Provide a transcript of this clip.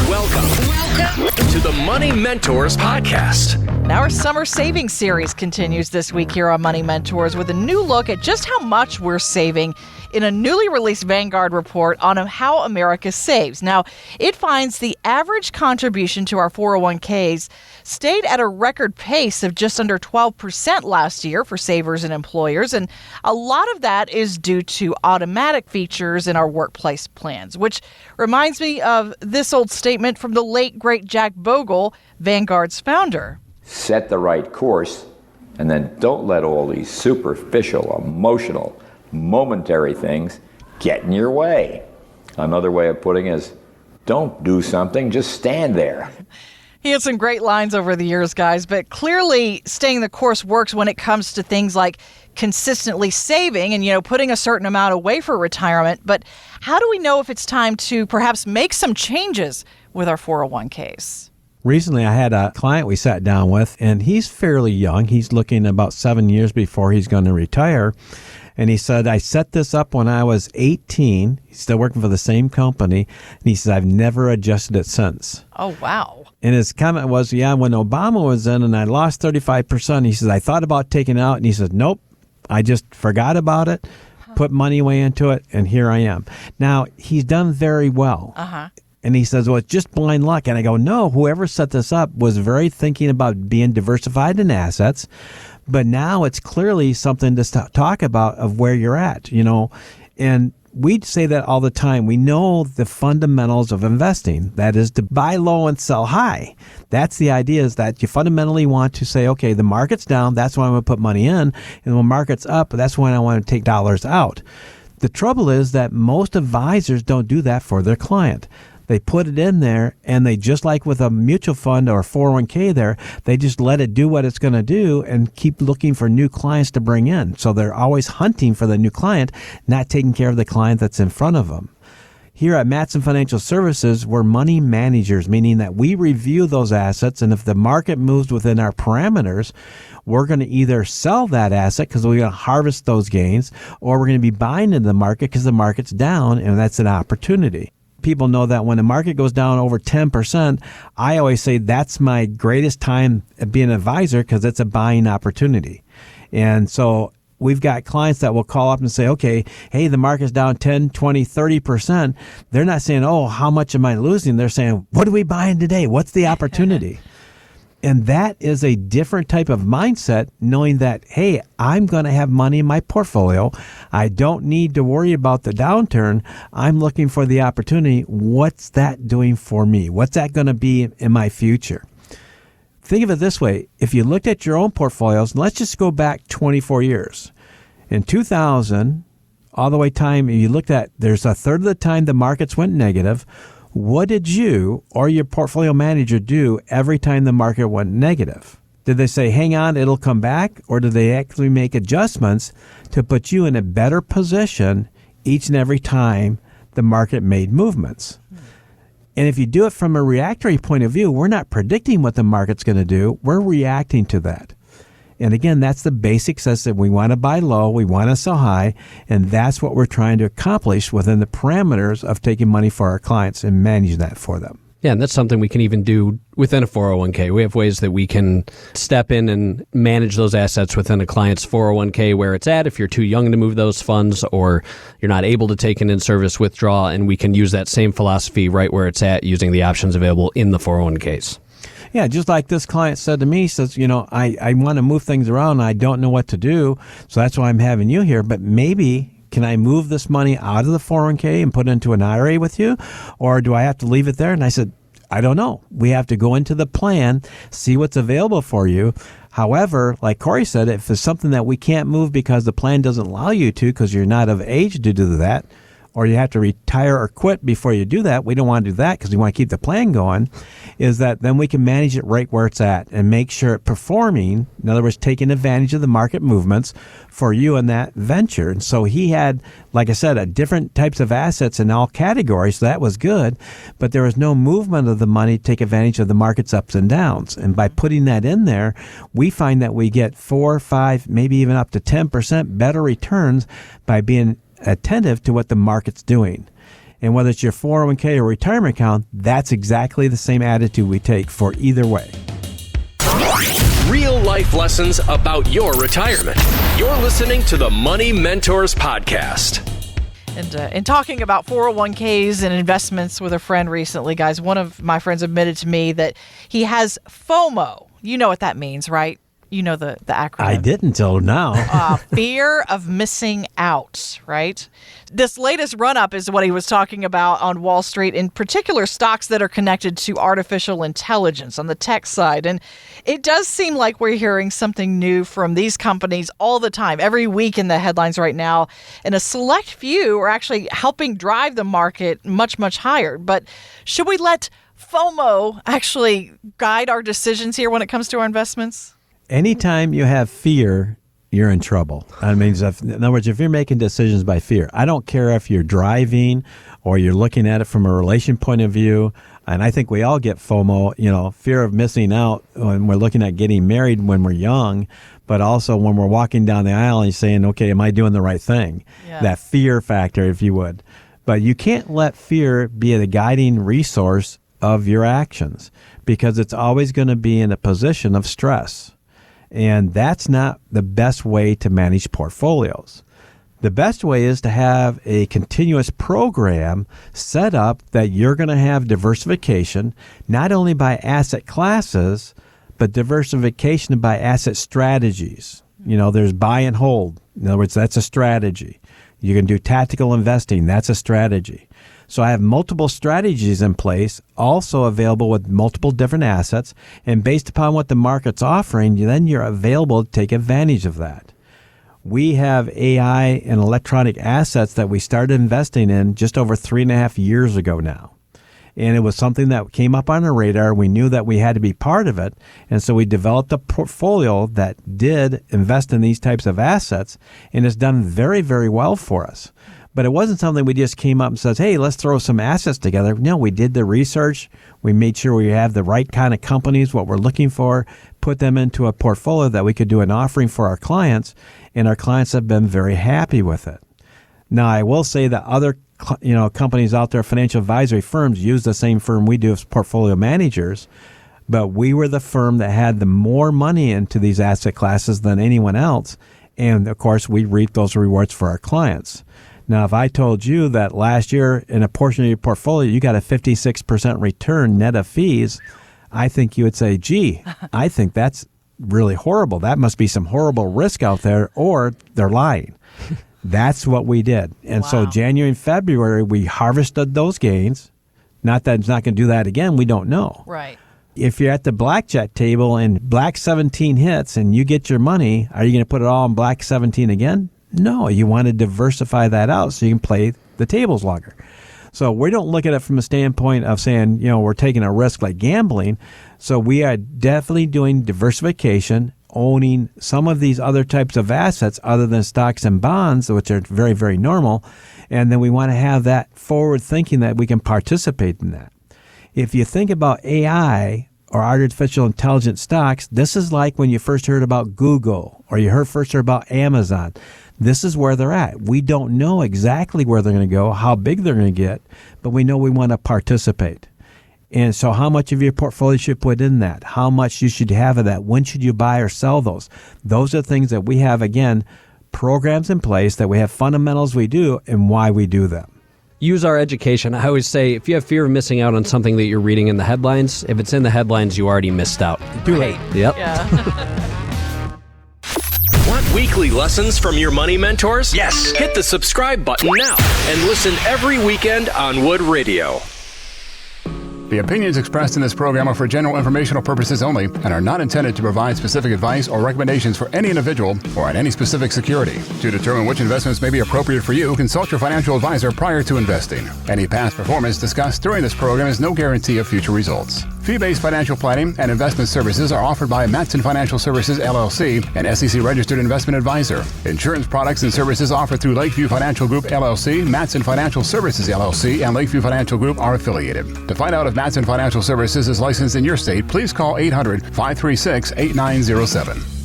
Welcome to the Money Mentors Podcast. Now our summer savings series continues this week here on Money Mentors with a new look at just how much we're saving in a newly released Vanguard report on how America saves. Now, it finds the average contribution to our 401ks stayed at a record pace of just under 12% last year for savers and employers, and a lot of that is due to automatic features in our workplace plans, which reminds me of this old statement from the late, great Jack Bogle, Vanguard's founder. Set the right course, and then don't let all these superficial, emotional, momentary things get in your way. Another way of putting it is, don't do something, just stand there. He had some great lines over the years, guys, but clearly staying the course works when it comes to things like consistently saving and, putting a certain amount away for retirement. But how do we know if it's time to perhaps make some changes with our 401ks? Recently, I had a client we sat down with, and he's fairly young. He's looking about 7 years before he's going to retire. And he said, I set this up when I was 18. He's still working for the same company. And he said, I've never adjusted it since. Oh, wow. And his comment was, when Obama was in and I lost 35%, he says, I thought about taking it out. And he says, nope, I just forgot about it, put money away into it, and here I am. Now, he's done very well. And he says, well, it's just blind luck. And I go, no, whoever set this up was very thinking about being diversified in assets. But now it's clearly something to talk about of where you're at, And we say that all the time. We know the fundamentals of investing. That is to buy low and sell high. That's the idea, is that you fundamentally want to say, okay, the market's down. That's when I'm going to put money in. And when the market's up, that's when I want to take dollars out. The trouble is that most advisors don't do that for their client. They put it in there, and they, just like with a mutual fund or a 401k there, they just let it do what it's going to do and keep looking for new clients to bring in. So they're always hunting for the new client, not taking care of the client that's in front of them. Here at Matson Financial Services, we're money managers, meaning that we review those assets, and if the market moves within our parameters, we're going to either sell that asset because we're going to harvest those gains, or we're going to be buying into the market because the market's down, and that's an opportunity. People know that when the market goes down over 10%, I always say that's my greatest time at being an advisor because it's a buying opportunity. And so we've got clients that will call up and say, okay, hey, the market's down 10, 20, 30%. They're not saying, oh, how much am I losing? They're saying, what are we buying today? What's the opportunity? And that is a different type of mindset, knowing that, hey, I'm going to have money in my portfolio. I don't need to worry about the downturn. I'm looking for the opportunity. What's that doing for me? What's that going to be in my future? Think of it this way. If you looked at your own portfolios, let's just go back 24 years. In 2000, all the way time, you looked at, there's a third of the time the markets went negative. What did you or your portfolio manager do every time the market went negative? Did they say, hang on, it'll come back? Or did they actually make adjustments to put you in a better position each and every time the market made movements? And if you do it from a reactory point of view, we're not predicting what the market's going to do. We're reacting to that. And again, that's the basic sense that we want to buy low, we want to sell high, and that's what we're trying to accomplish within the parameters of taking money for our clients and managing that for them. Yeah, and that's something we can even do within a 401k. We have ways that we can step in and manage those assets within a client's 401k where it's at if you're too young to move those funds or you're not able to take an in-service withdrawal, and we can use that same philosophy right where it's at using the options available in the 401ks. Yeah, just like this client said to me, he says, I want to move things around and I don't know what to do, so that's why I'm having you here, but maybe can I move this money out of the 401k and put it into an IRA with you, or do I have to leave it there? And I said, I don't know. We have to go into the plan, see what's available for you. However, like Corey said, if there's something that we can't move because the plan doesn't allow you to because you're not of age to do that, or you have to retire or quit before you do that, we don't want to do that because we want to keep the plan going, is that then we can manage it right where it's at and make sure it's performing, in other words, taking advantage of the market movements for you in that venture. And so he had, like I said, different types of assets in all categories, so that was good, but there was no movement of the money to take advantage of the market's ups and downs. And by putting that in there, we find that we get 4, 5, maybe even up to 10% better returns by being attentive to what the market's doing. And whether it's your 401k or retirement account, that's exactly the same attitude we take for either way. Real life lessons about your retirement. You're listening to the Money Mentors Podcast. And in talking about 401ks and investments with a friend recently, guys, one of my friends admitted to me that he has FOMO. You know what that means, right? You know the acronym. I didn't until now. Fear of missing out, right? This latest run-up is what he was talking about on Wall Street, in particular stocks that are connected to artificial intelligence on the tech side. And it does seem like we're hearing something new from these companies all the time, every week in the headlines right now. And a select few are actually helping drive the market much, much higher. But should we let FOMO actually guide our decisions here when it comes to our investments? Anytime you have fear, you're in trouble. I mean, in other words, if you're making decisions by fear, I don't care if you're driving or you're looking at it from a relation point of view. And I think we all get FOMO, fear of missing out when we're looking at getting married when we're young, but also when we're walking down the aisle and saying, okay, am I doing the right thing? Yeah. That fear factor, if you would. But you can't let fear be the guiding resource of your actions, because it's always going to be in a position of stress. And that's not the best way to manage portfolios. The best way is to have a continuous program set up that you're going to have diversification, not only by asset classes, but diversification by asset strategies. There's buy and hold. In other words, that's a strategy. You can do tactical investing. That's a strategy. So I have multiple strategies in place, also available with multiple different assets. And based upon what the market's offering, then you're available to take advantage of that. We have AI and electronic assets that we started investing in just over 3.5 years ago now. And it was something that came up on our radar. We knew that we had to be part of it. And so we developed a portfolio that did invest in these types of assets, and it's done very, very well for us. But it wasn't something we just came up and said, hey, let's throw some assets together. No, we did the research. We made sure we have the right kind of companies, what we're looking for, put them into a portfolio that we could do an offering for our clients, and our clients have been very happy with it. Now, I will say that other companies out there, financial advisory firms, use the same firm we do as portfolio managers, but we were the firm that had the more money into these asset classes than anyone else. And, of course, we reap those rewards for our clients. Now, if I told you that last year in a portion of your portfolio, you got a 56% return net of fees, I think you would say, gee, I think that's really horrible. That must be some horrible risk out there, or they're lying. That's what we did. And so January and February, we harvested those gains. Not that it's not going to do that again. We don't know. Right. If you're at the blackjack table and black 17 hits and you get your money, are you going to put it all in black 17 again? No, you want to diversify that out so you can play the tables longer. So we don't look at it from a standpoint of saying, we're taking a risk like gambling. So we are definitely doing diversification, owning some of these other types of assets other than stocks and bonds, which are very, very normal. And then we want to have that forward thinking that we can participate in that. If you think about AI or artificial intelligence stocks, this is like when you first heard about Google or you first heard about Amazon. This is where they're at. We don't know exactly where they're going to go, how big they're going to get, but we know we want to participate. And so how much of your portfolio should you put in that? How much you should have of that? When should you buy or sell those? Those are things that we have, again, programs in place that we have fundamentals we do and why we do them. Use our education. I always say, if you have fear of missing out on something that you're reading in the headlines, if it's in the headlines, you already missed out. Too late. Yep. Yeah. Want weekly lessons from your money mentors? Yes. Hit the subscribe button now and listen every weekend on Wood Radio. The opinions expressed in this program are for general informational purposes only and are not intended to provide specific advice or recommendations for any individual or on any specific security. To determine which investments may be appropriate for you, consult your financial advisor prior to investing. Any past performance discussed during this program is no guarantee of future results. Fee-based financial planning and investment services are offered by Matson Financial Services, LLC, an SEC-registered investment advisor. Insurance products and services offered through Lakeview Financial Group, LLC, Matson Financial Services, LLC, and Lakeview Financial Group are affiliated. To find out if Matson Financial Services is licensed in your state, please call 800-536-8907.